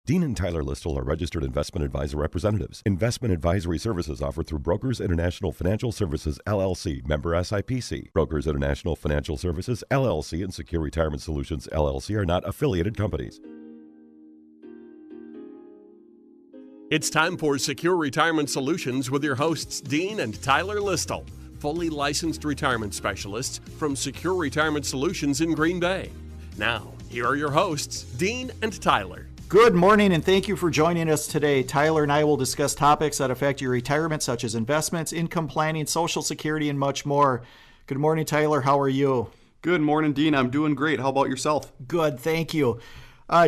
Dean and Tyler Listle are registered investment advisor representatives. Investment advisory services offered through Brokers International Financial Services, LLC, member SIPC. Brokers International Financial Services, LLC, and Secure Retirement Solutions, LLC are not affiliated companies. It's time for Secure Retirement Solutions with your hosts, Dean and Tyler Listle, fully licensed retirement specialists from Secure Retirement Solutions in Green Bay. Now, here are your hosts, Dean and Tyler. Good morning, and thank you for joining us today. Tyler and I will discuss topics that affect your retirement, such as investments, income planning, Social Security, and much more. Good morning, Tyler. How are you? Good morning, Dean. I'm doing great. How about yourself? Good, thank you.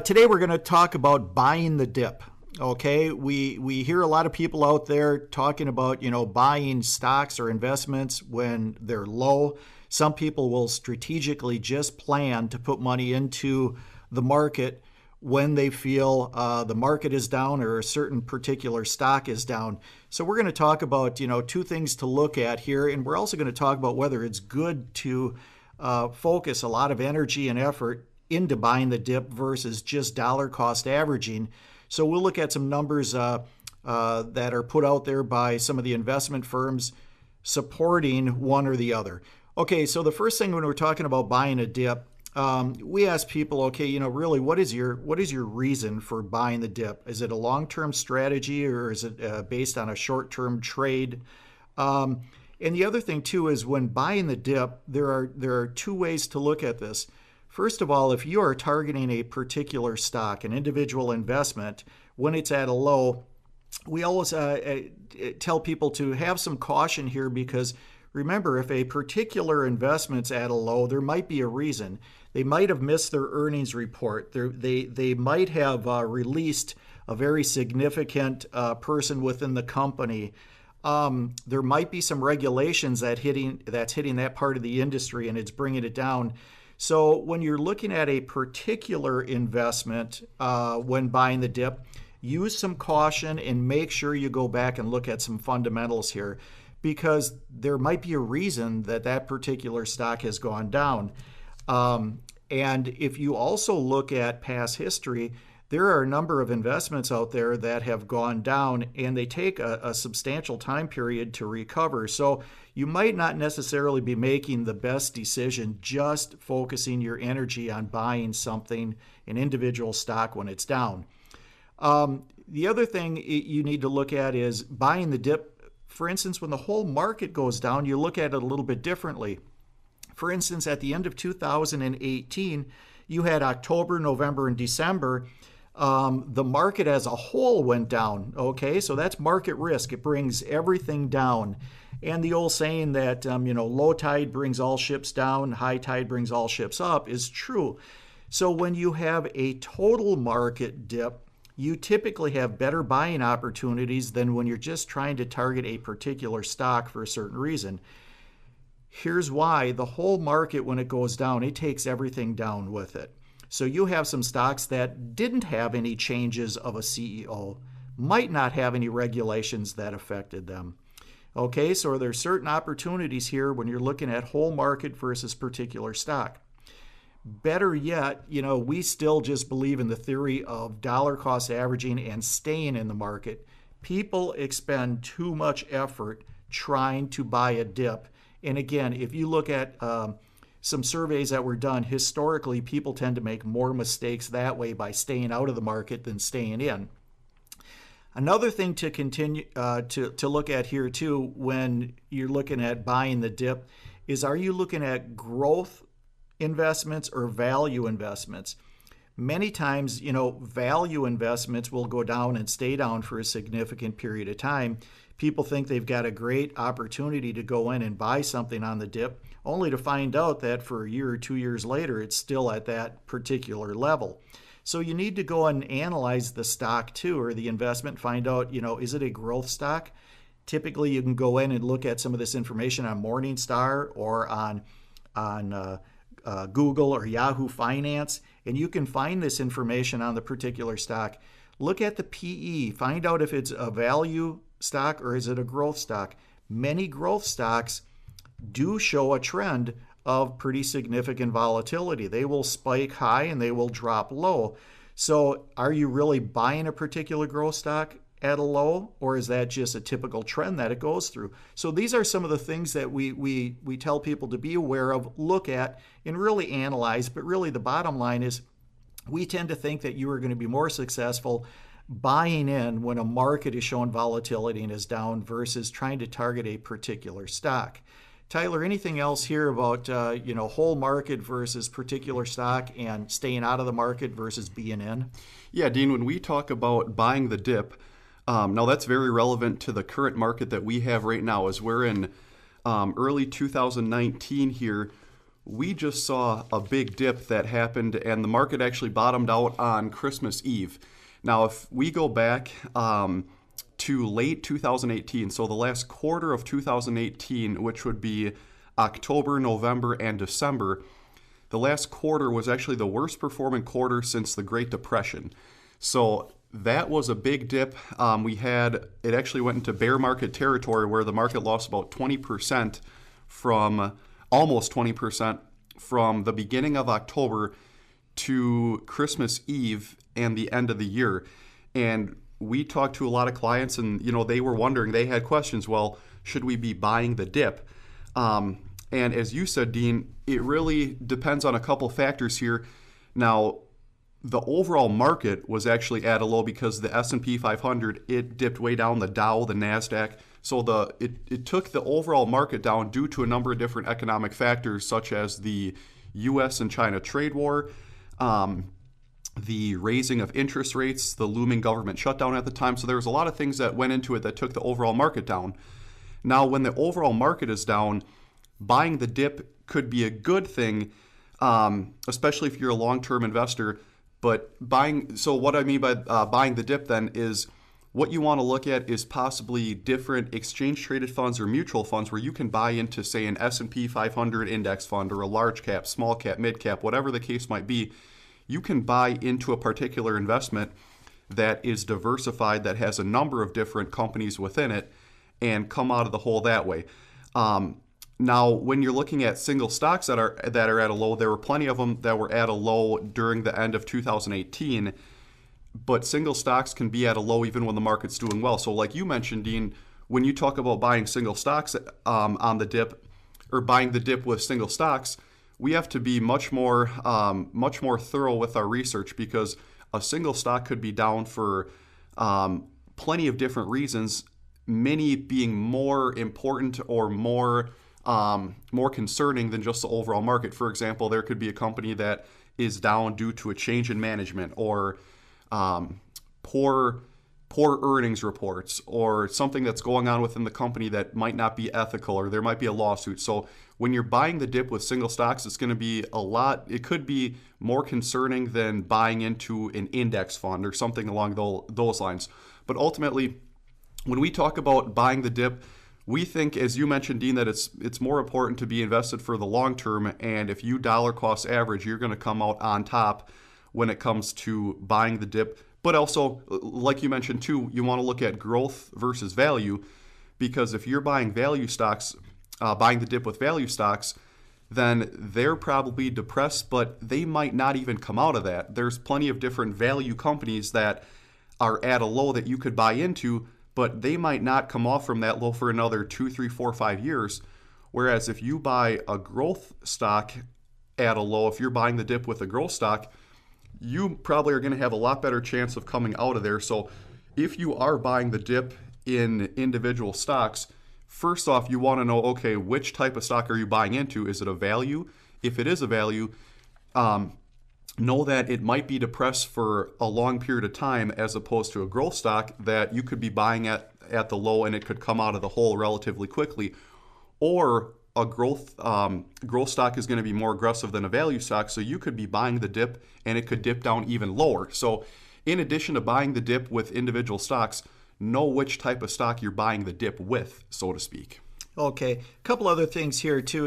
Today we're going to talk about buying the dip. Okay, we hear a lot of people out there talking about, buying stocks or investments when they're low. Some people will strategically just plan to put money into the market when they feel the market is down or a certain particular stock is down. So we're going to talk about, two things to look at here, and we're also going to talk about whether it's good to focus a lot of energy and effort into buying the dip versus just dollar cost averaging. So we'll look at some numbers that are put out there by some of the investment firms supporting one or the other. Okay, so the first thing when we're talking about buying a dip, we ask people, okay, really, what is your reason for buying the dip? Is it a long-term strategy or is it based on a short-term trade? And the other thing too is when buying the dip, there are two ways to look at this. First of all, if you are targeting a particular stock, an individual investment, when it's at a low, we always tell people to have some caution here because remember, if a particular investment's at a low, there might be a reason. They might have missed their earnings report. They might have released a very significant person within the company. There might be some regulations that's hitting that part of the industry and it's bringing it down. So when you're looking at a particular investment when buying the dip, use some caution and make sure you go back and look at some fundamentals here because there might be a reason that particular stock has gone down. And if you also look at past history, there are a number of investments out there that have gone down and they take a substantial time period to recover. So you might not necessarily be making the best decision just focusing your energy on buying something, an individual stock when it's down. The other thing you need to look at is buying the dip. For instance, when the whole market goes down, you look at it a little bit differently. For instance, at the end of 2018, you had October, November, and December. The market as a whole went down. Okay, so that's market risk. It brings everything down. And the old saying that, low tide brings all ships down, high tide brings all ships up is true. So when you have a total market dip, you typically have better buying opportunities than when you're just trying to target a particular stock for a certain reason. Here's why. The whole market, when it goes down, it takes everything down with it. So you have some stocks that didn't have any changes of a CEO, might not have any regulations that affected them. Okay, so there's certain opportunities here when you're looking at whole market versus particular stock. Better yet, we still just believe in the theory of dollar cost averaging and staying in the market. People expend too much effort trying to buy a dip. And again, if you look at some surveys that were done, historically, people tend to make more mistakes that way by staying out of the market than staying in. Another thing to continue to look at here too when you're looking at buying the dip is, are you looking at growth investments or value investments? Many times, value investments will go down and stay down for a significant period of time. People think they've got a great opportunity to go in and buy something on the dip, only to find out that for a year or 2 years later, it's still at that particular level. So you need to go and analyze the stock too, or the investment, find out, is it a growth stock? Typically, you can go in and look at some of this information on Morningstar or on Google or Yahoo Finance, and you can find this information on the particular stock. Look at the PE, find out if it's a value stock or is it a growth stock. Many growth stocks do show a trend of pretty significant volatility. They will spike high and they will drop low. So are you really buying a particular growth stock at a low, or is that just a typical trend that it goes through? So these are some of the things that we tell people to be aware of, look at, and really analyze. But really the bottom line is we tend to think that you are going to be more successful buying in when a market is showing volatility and is down versus trying to target a particular stock. Tyler, anything else here about whole market versus particular stock and staying out of the market versus being in? Yeah, Dean, when we talk about buying the dip, now that's very relevant to the current market that we have right now. As we're in early 2019 here, we just saw a big dip that happened, and the market actually bottomed out on Christmas Eve. Now, if we go back to late 2018, so the last quarter of 2018, which would be October, November, and December, the last quarter was actually the worst performing quarter since the Great Depression. So that was a big dip. It actually went into bear market territory where the market lost about 20% almost 20% from the beginning of October to Christmas Eve and the end of the year. And we talked to a lot of clients, and they were wondering, they had questions. Well, should we be buying the dip? And as you said, Dean, it really depends on a couple factors here. Now, the overall market was actually at a low because the S&P 500, it dipped way down, the Dow, the NASDAQ. So it took the overall market down due to a number of different economic factors, such as the U.S. and China trade war, the raising of interest rates, the looming government shutdown at the time. So there was a lot of things that went into it that took the overall market down. Now, when the overall market is down, buying the dip could be a good thing, especially if you're a long-term investor. But so what I mean by buying the dip then is what you want to look at is possibly different exchange-traded funds or mutual funds where you can buy into, say, an S&P 500 index fund or a large cap, small cap, mid cap, whatever the case might be. You can buy into a particular investment that is diversified, that has a number of different companies within it, and come out of the hole that way. Now, when you're looking at single stocks that are at a low, there were plenty of them that were at a low during the end of 2018. But single stocks can be at a low even when the market's doing well. So, like you mentioned, Dean, when you talk about buying single stocks on the dip, or buying the dip with single stocks, we have to be much more thorough with our research, because a single stock could be down for plenty of different reasons, many being more important or more concerning than just the overall market. For example, there could be a company that is down due to a change in management, or poor earnings reports, or something that's going on within the company that might not be ethical, or there might be a lawsuit. So when you're buying the dip with single stocks, it's going to be it could be more concerning than buying into an index fund or something along those lines. But ultimately, when we talk about buying the dip, we think, as you mentioned, Dean, that it's more important to be invested for the long term. And if you dollar cost average, you're going to come out on top when it comes to buying the dip. But also, like you mentioned too, you want to look at growth versus value, because if you're buying value stocks, buying the dip with value stocks, then they're probably depressed, but they might not even come out of that. There's plenty of different value companies that are at a low that you could buy into, but they might not come off from that low for another 2, 3, 4, 5 years. Whereas if you buy a growth stock at a low, if you're buying the dip with a growth stock, you probably are going to have a lot better chance of coming out of there. So if you are buying the dip in individual stocks, first off, you want to know, okay, which type of stock are you buying into? Is it a value? If it is a value, know that it might be depressed for a long period of time, as opposed to a growth stock that you could be buying at the low and it could come out of the hole relatively quickly. Or a growth stock is going to be more aggressive than a value stock, so you could be buying the dip and it could dip down even lower. So in addition to buying the dip with individual stocks, know which type of stock you're buying the dip with, so to speak. Okay, a couple other things here too.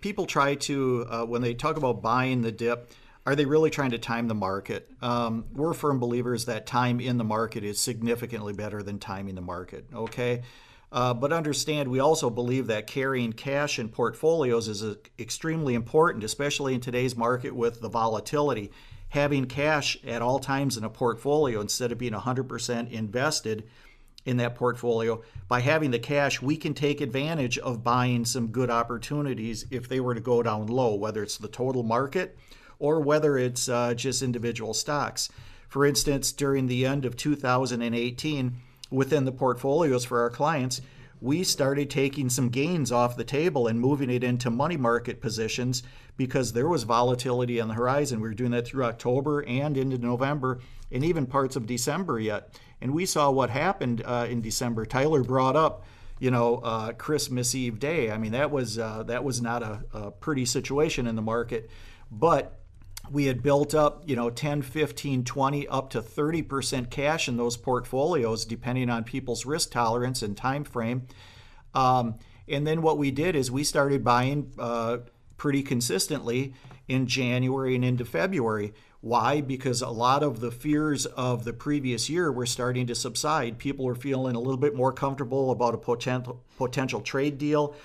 People try to, when they talk about buying the dip, are they really trying to time the market? We're firm believers that time in the market is significantly better than timing the market, okay? But understand, we also believe that carrying cash in portfolios is extremely important, especially in today's market with the volatility. having cash at all times in a portfolio instead of being 100% invested in that portfolio. By having the cash, we can take advantage of buying some good opportunities if they were to go down low, whether it's the total market or whether it's just individual stocks. For instance, during the end of 2018, within the portfolios for our clients, we started taking some gains off the table and moving it into money market positions because there was volatility on the horizon. We were doing that through October and into November and even parts of December yet. And we saw what happened in December. Tyler brought up, Christmas Eve day. I mean, that was not a pretty situation in the market, but we had built up, 10, 15, 20, up to 30% cash in those portfolios, depending on people's risk tolerance and time frame. And then what we did is we started buying pretty consistently in January and into February. Why? Because a lot of the fears of the previous year were starting to subside. People were feeling a little bit more comfortable about a potential trade deal.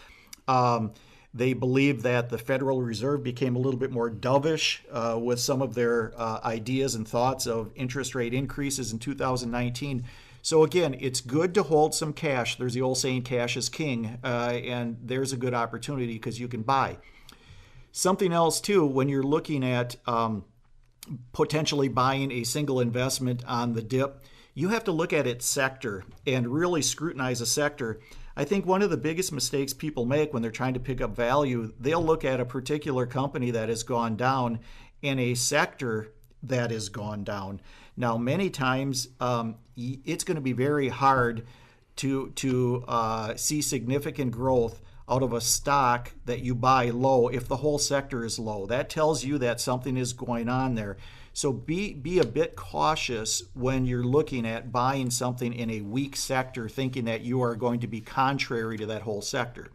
They believed that the Federal Reserve became a little bit more dovish with some of their ideas and thoughts of interest rate increases in 2019. So again, it's good to hold some cash. There's the old saying, cash is king, and there's a good opportunity because you can buy. Something else too, when you're looking at potentially buying a single investment on the dip, you have to look at its sector and really scrutinize a sector. I think one of the biggest mistakes people make when they're trying to pick up value, they'll look at a particular company that has gone down in a sector that has gone down. Now, many times it's going to be very hard to see significant growth out of a stock that you buy low if the whole sector is low. That tells you that something is going on there. So be a bit cautious when you're looking at buying something in a weak sector, thinking that you are going to be contrary to that whole sector.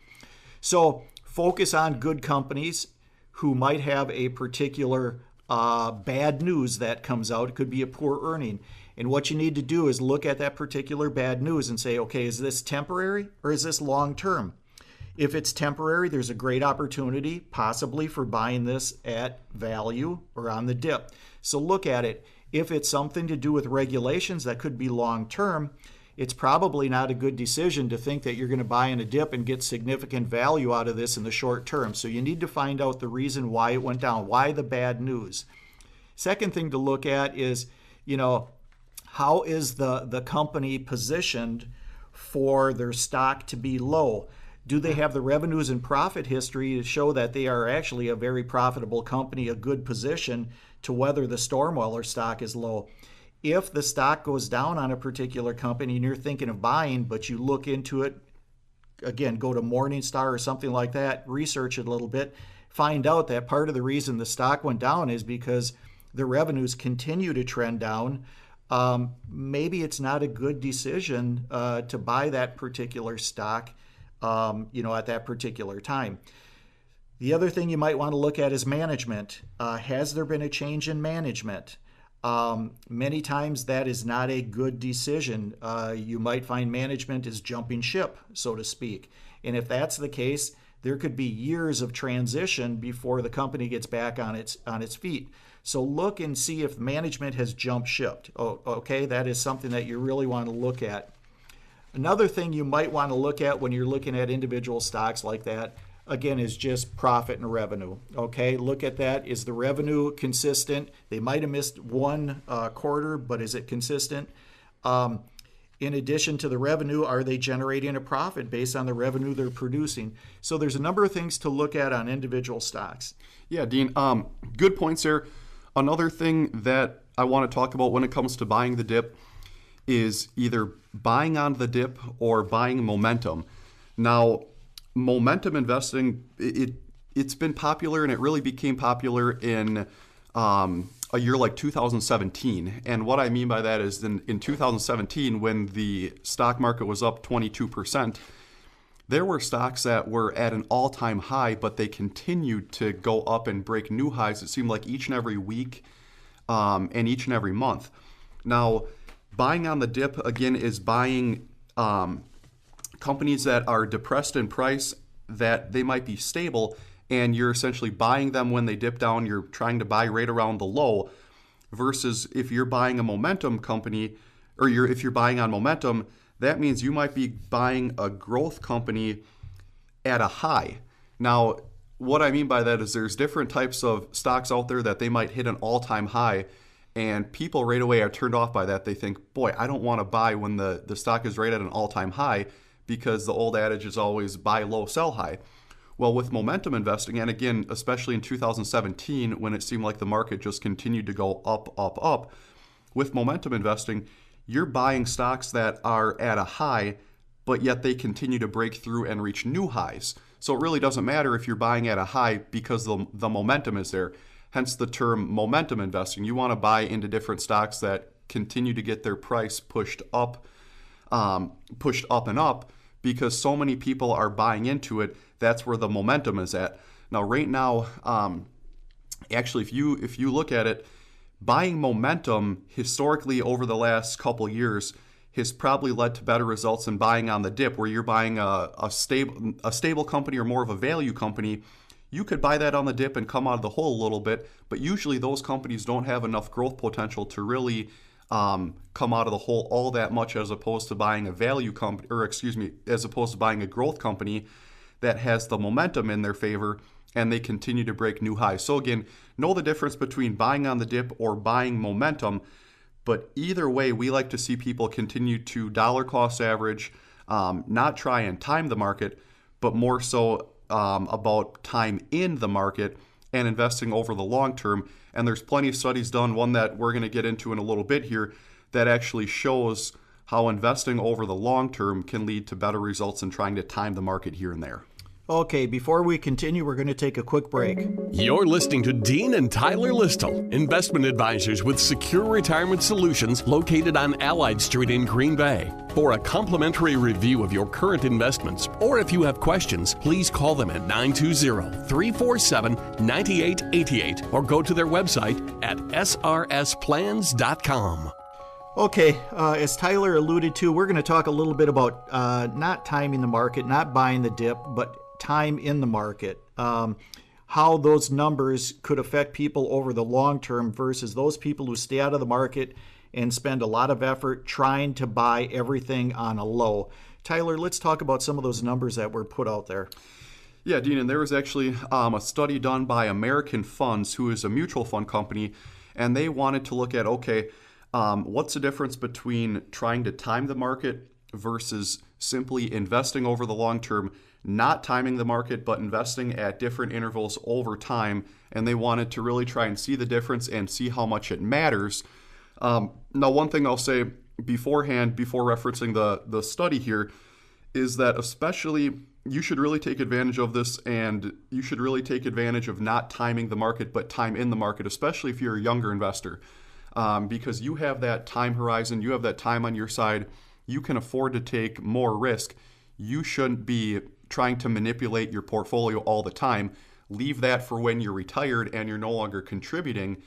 So focus on good companies who might have a particular bad news that comes out. It could be a poor earning. And what you need to do is look at that particular bad news and say, okay, is this temporary or is this long term? If it's temporary, there's a great opportunity possibly for buying this at value or on the dip. So look at it. If it's something to do with regulations that could be long term, it's probably not a good decision to think that you're going to buy in a dip and get significant value out of this in the short term. So you need to find out the reason why it went down, why the bad news. Second thing to look at is, how is the company positioned for their stock to be low? Do they have the revenues and profit history to show that they are actually a very profitable company, a good position to weather the storm while their stock is low? If the stock goes down on a particular company and you're thinking of buying, but you look into it, again, go to Morningstar or something like that, research it a little bit, find out that part of the reason the stock went down is because the revenues continue to trend down. Maybe it's not a good decision to buy that particular stock at that particular time. The other thing you might want to look at is management. Has there been a change in management? Many times that is not a good decision. You might find management is jumping ship, so to speak. And if that's the case, there could be years of transition before the company gets back on its feet. So look and see if management has jumped ship. Okay, that is something that you really want to look at. Another thing you might want to look at when you're looking at individual stocks like that, again, is just profit and revenue. Okay, look at that. Is the revenue consistent? They might have missed one quarter, but is it consistent? In addition to the revenue, are they generating a profit based on the revenue they're producing? So there's a number of things to look at on individual stocks. Yeah, Dean, good points there. Another thing that I want to talk about when it comes to buying the dip is either buying on the dip or buying momentum. Now, momentum investing, it's been popular, and it really became popular in a year like 2017. And what I mean by that is in 2017, when the stock market was up 22%, there were stocks that were at an all-time high, but they continued to go up and break new highs, it seemed like, each and every week and each and every month. Now, buying on the dip, again, is buying companies that are depressed in price, that they might be stable, and you're essentially buying them when they dip down. You're trying to buy right around the low. versus if you're buying a momentum company, or if you're buying on momentum, that means you might be buying a growth company at a high. Now, what I mean by that is there's different types of stocks out there that they might hit an all-time high, and people right away are turned off by that. They think, boy, I don't want to buy when the stock is right at an all-time high, because the old adage is always buy low, sell high. Well, with momentum investing, and again, especially in 2017, when it seemed like the market just continued to go up, up, up, with momentum investing, you're buying stocks that are at a high, but yet they continue to break through and reach new highs. So it really doesn't matter if you're buying at a high, because the momentum is there. Hence the term momentum investing. You want to buy into different stocks that continue to get their price pushed up and up, because so many people are buying into it. That's where the momentum is at. Now, right now, actually, if you look at it, buying momentum historically over the last couple years has probably led to better results than buying on the dip, where you're buying a stable company or more of a value company. You could buy that on the dip and come out of the hole a little bit, but usually those companies don't have enough growth potential to really come out of the hole all that much, as opposed to buying a value company, as opposed to buying a growth company that has the momentum in their favor and they continue to break new highs. So again, know the difference between buying on the dip or buying momentum. But either way, we like to see people continue to dollar cost average, not try and time the market, but more so about time in the market and investing over the long term. And there's plenty of studies done, one that we're going to get into in a little bit here, that actually shows how investing over the long term can lead to better results than trying to time the market here and there. Okay, before we continue, we're going to take a quick break. You're listening to Dean and Tyler Listle, investment advisors with Secure Retirement Solutions, located on Allied Street in Green Bay. For a complimentary review of your current investments, or if you have questions, please call them at 920-347-9888 or go to their website at srsplans.com. Okay, as Tyler alluded to, we're going to talk a little bit about not timing the market, not buying the dip, but time in the market. How those numbers could affect people over the long term versus those people who stay out of the market and spend a lot of effort trying to buy everything on a low. Tyler, let's talk about some of those numbers that were put out there. Yeah, Dean, and there was actually a study done by American Funds, who is a mutual fund company, and they wanted to look at, okay, what's the difference between trying to time the market versus simply investing over the long term, not timing the market, but investing at different intervals over time. And they wanted to really try and see the difference and see how much it matters. Now, one thing I'll say beforehand, before referencing the study here, is that especially you should really take advantage of this, and you should really take advantage of not timing the market, but time in the market, especially if you're a younger investor. Because you have that time horizon, you have that time on your side, you can afford to take more risk. You shouldn't be trying to manipulate your portfolio all the time. Leave that for when you're retired and you're no longer contributing.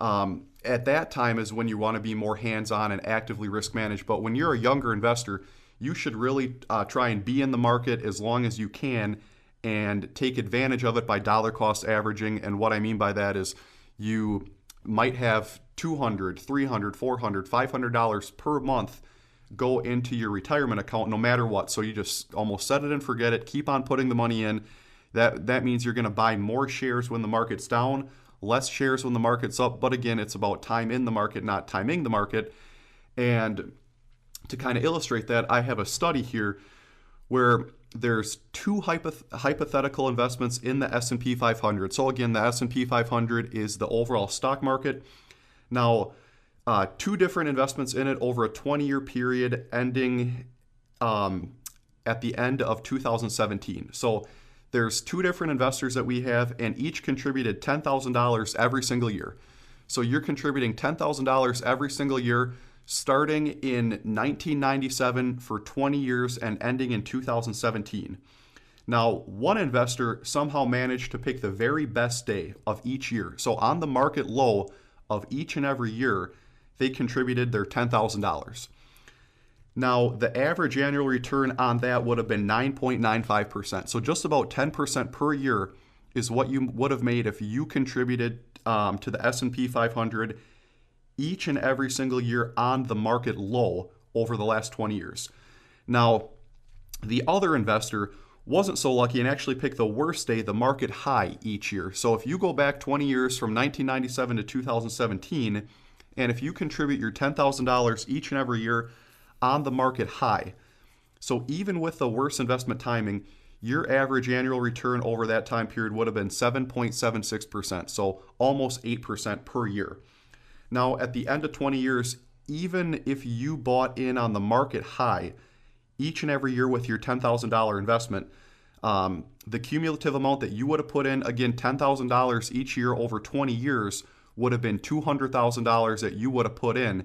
At that time is when you want to be more hands-on and actively risk manage. But when you're a younger investor, you should really try and be in the market as long as you can and take advantage of it by dollar cost averaging. And what I mean by that is you might have $200, $300, $400, $500 per month go into your retirement account no matter what. So you just almost set it and forget it, keep on putting the money in. That means you're going to buy more shares when the market's down, less shares when the market's up. But again, it's about time in the market, not timing the market. And to kind of illustrate that, I have a study here where there's two hypothetical investments in the S&P 500. So again, the S&P 500 is the overall stock market. Now, two different investments in it over a 20-year period ending at the end of 2017. So there's two different investors that we have, and each contributed $10,000 every single year. So you're contributing $10,000 every single year, starting in 1997 for 20 years and ending in 2017. Now, one investor somehow managed to pick the very best day of each year. So on the market low of each and every year, they contributed their $10,000. Now, the average annual return on that would have been 9.95%. So just about 10% per year is what you would have made if you contributed to the S&P 500 each and every single year on the market low over the last 20 years. Now, the other investor wasn't so lucky and actually picked the worst day, the market high, each year. So if you go back 20 years from 1997 to 2017, and if you contribute your $10,000 each and every year on the market high, so even with the worst investment timing, your average annual return over that time period would have been 7.76%, so almost 8% per year. Now, at the end of 20 years, even if you bought in on the market high each and every year with your $10,000 investment, the cumulative amount that you would have put in, again, $10,000 each year over 20 years, would have been $200,000 that you would have put in,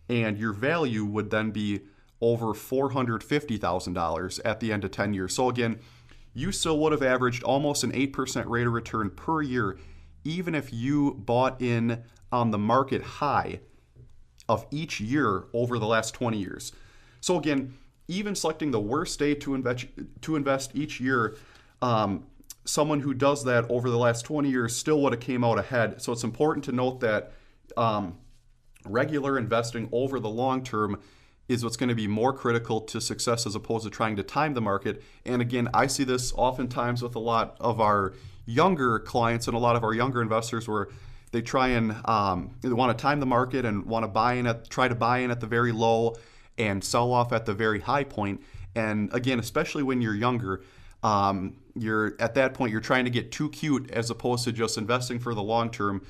and your value would then be over $450,000 at the end of 10 years. So again, you still would have averaged almost an 8% rate of return per year, even if you bought in on the market high of each year over the last 20 years. So again, even selecting the worst day to invest each year, someone who does that over the last 20 years still would have came out ahead. So it's important to note that regular investing over the long term is what's going to be more critical to success as opposed to trying to time the market. And again, I see this oftentimes with a lot of our younger clients and a lot of our younger investors where they try and they want to time the market and want to try to buy in at the very low and sell off at the very high point. And again, especially when you're younger, you're at that point, you're trying to get too cute as opposed to just investing for the long term.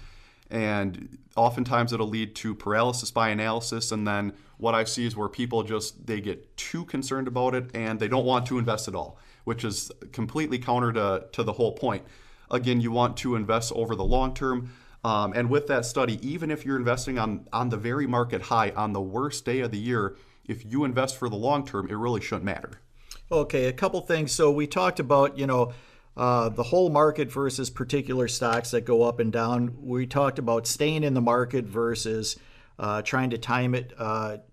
And oftentimes it'll lead to paralysis by analysis. And then what I see is where people they get too concerned about it and they don't want to invest at all, which is completely counter to the whole point. Again, you want to invest over the long term. And with that study, even if you're investing on the very market high, on the worst day of the year, if you invest for the long term, it really shouldn't matter. Okay, a couple things. So we talked about, the whole market versus particular stocks that go up and down. We talked about staying in the market versus trying to time it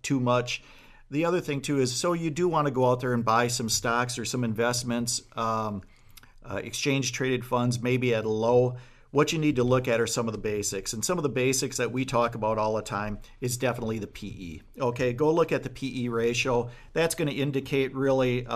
too much. The other thing too is, so you do want to go out there and buy some stocks or some investments, exchange traded funds, maybe at a low. What you need to look at are some of the basics. And some of the basics that we talk about all the time is definitely the PE. Okay, go look at the PE ratio. That's going to indicate really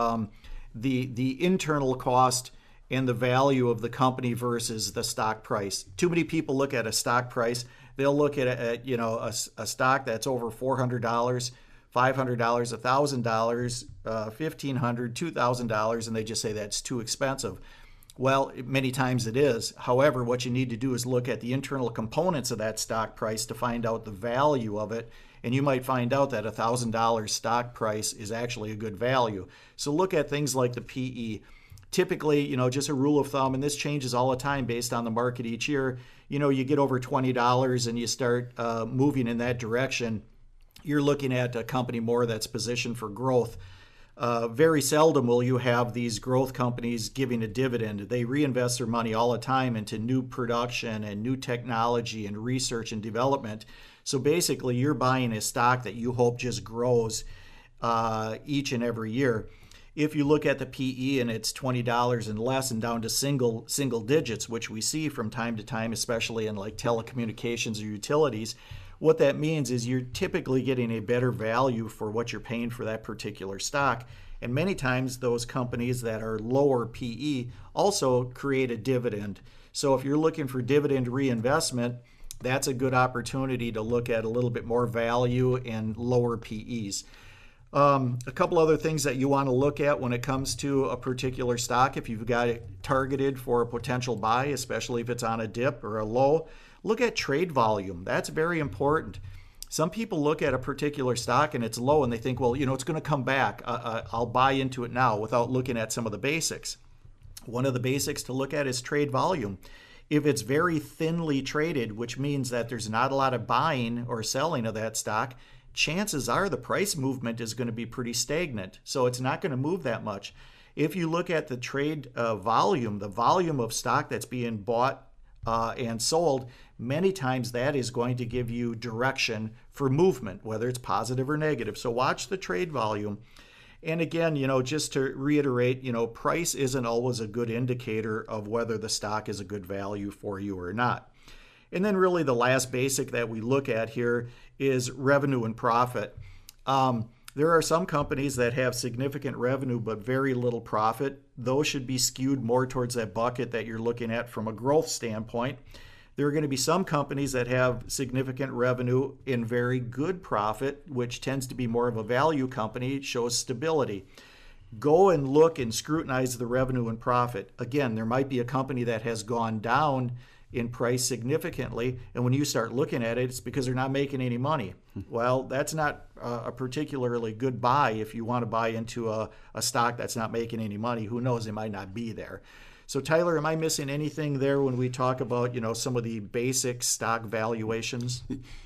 the internal cost and the value of the company versus the stock price. Too many people look at a stock price. They'll look at a stock that's over $400, $500, $1,000, $1,500, $2,000, and they just say that's too expensive. Well, many times it is. However, what you need to do is look at the internal components of that stock price to find out the value of it. And you might find out that $1,000 stock price is actually a good value. So look at things like the PE. Typically, just a rule of thumb, and this changes all the time based on the market each year, you get over $20 and you start moving in that direction, you're looking at a company more that's positioned for growth. Very seldom will you have these growth companies giving a dividend. They reinvest their money all the time into new production and new technology and research and development. So basically, you're buying a stock that you hope just grows each and every year. If you look at the PE and it's $20 and less and down to single digits, which we see from time to time, especially in like telecommunications or utilities, what that means is you're typically getting a better value for what you're paying for that particular stock. And many times those companies that are lower PE also create a dividend. So if you're looking for dividend reinvestment, that's a good opportunity to look at a little bit more value and lower PEs. A couple other things that you want to look at when it comes to a particular stock, if you've got it targeted for a potential buy, especially if it's on a dip or a low, look at trade volume. That's very important. Some people look at a particular stock and it's low and they think, well, it's going to come back. I'll buy into it now without looking at some of the basics. One of the basics to look at is trade volume. If it's very thinly traded, which means that there's not a lot of buying or selling of that stock, chances are the price movement is going to be pretty stagnant. So it's not going to move that much. If you look at the trade volume, the volume of stock that's being bought and sold, many times that is going to give you direction for movement, whether it's positive or negative. So watch the trade volume. And again, just to reiterate, price isn't always a good indicator of whether the stock is a good value for you or not. And then really the last basic that we look at here is revenue and profit. There are some companies that have significant revenue but very little profit. Those should be skewed more towards that bucket that you're looking at from a growth standpoint. There are going to be some companies that have significant revenue and very good profit, which tends to be more of a value company. It shows stability. Go and look and scrutinize the revenue and profit. Again, there might be a company that has gone down in price significantly, and when you start looking at it, it's because they're not making any money. Well, that's not a particularly good buy if you want to buy into a stock that's not making any money. Who knows, it might not be there. So Tyler, am I missing anything there when we talk about, some of the basic stock valuations?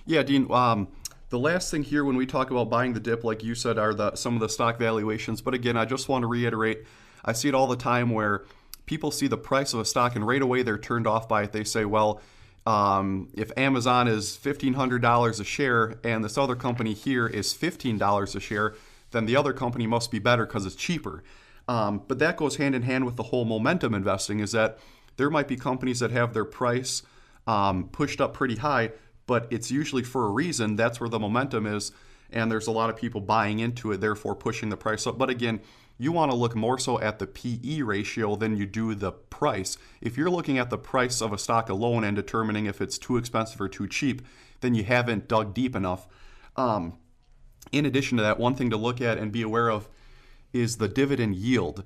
Yeah, Dean, the last thing here when we talk about buying the dip, like you said, are some of the stock valuations. But again, I just want to reiterate, I see it all the time where people see the price of a stock and right away they're turned off by it. They say, well, if Amazon is $1,500 a share and this other company here is $15 a share, then the other company must be better because it's cheaper. But that goes hand in hand with the whole momentum investing, is that there might be companies that have their price pushed up pretty high, but it's usually for a reason. That's where the momentum is, and there's a lot of people buying into it, therefore pushing the price up. But again, you want to look more so at the PE ratio than you do the price. If you're looking at the price of a stock alone and determining if it's too expensive or too cheap, then you haven't dug deep enough. In addition to that, one thing to look at and be aware of is the dividend yield.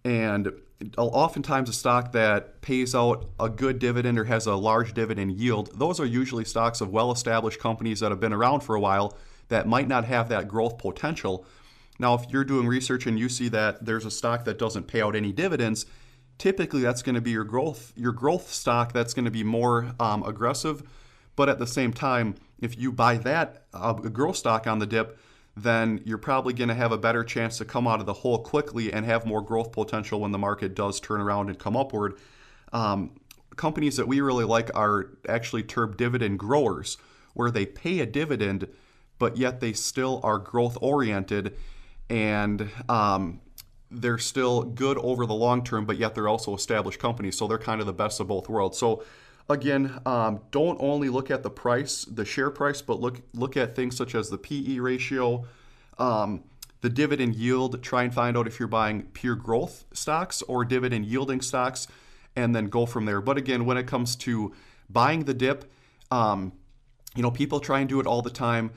And oftentimes a stock that pays out a good dividend or has a large dividend yield, those are usually stocks of well-established companies that have been around for a while that might not have that growth potential. Now, if you're doing research and you see that there's a stock that doesn't pay out any dividends, typically that's going to be your growth stock that's going to be more aggressive. But at the same time, if you buy that growth stock on the dip, then you're probably going to have a better chance to come out of the hole quickly and have more growth potential when the market does turn around and come upward. Companies that we really like are actually termed dividend growers, where they pay a dividend, but yet they still are growth oriented, and they're still good over the long term, but yet they're also established companies. So they're kind of the best of both worlds. So again, don't only look at the price, the share price, but look at things such as the PE ratio, the dividend yield. Try and find out if you're buying pure growth stocks or dividend yielding stocks, and then go from there. But again, when it comes to buying the dip, people try and do it all the time,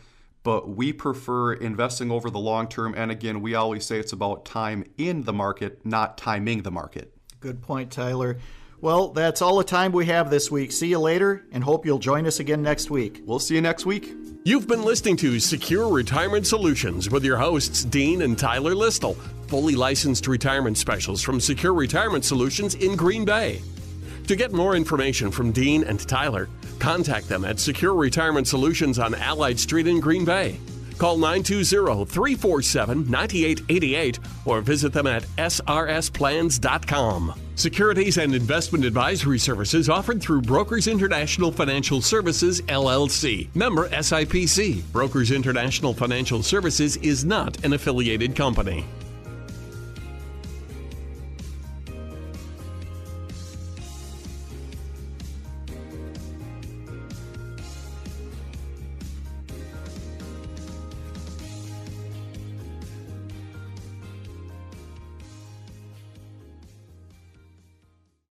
but we prefer investing over the long term. And again, we always say it's about time in the market, not timing the market. Good point, Tyler. Well, that's all the time we have this week. See you later, and hope you'll join us again next week. We'll see you next week. You've been listening to Secure Retirement Solutions with your hosts, Dean and Tyler Listle, fully licensed retirement specialists from Secure Retirement Solutions in Green Bay. To get more information from Dean and Tyler, contact them at Secure Retirement Solutions on Allied Street in Green Bay. Call 920-347-9888 or visit them at srsplans.com. Securities and investment advisory services offered through Brokers International Financial Services, LLC. Member SIPC. Brokers International Financial Services is not an affiliated company.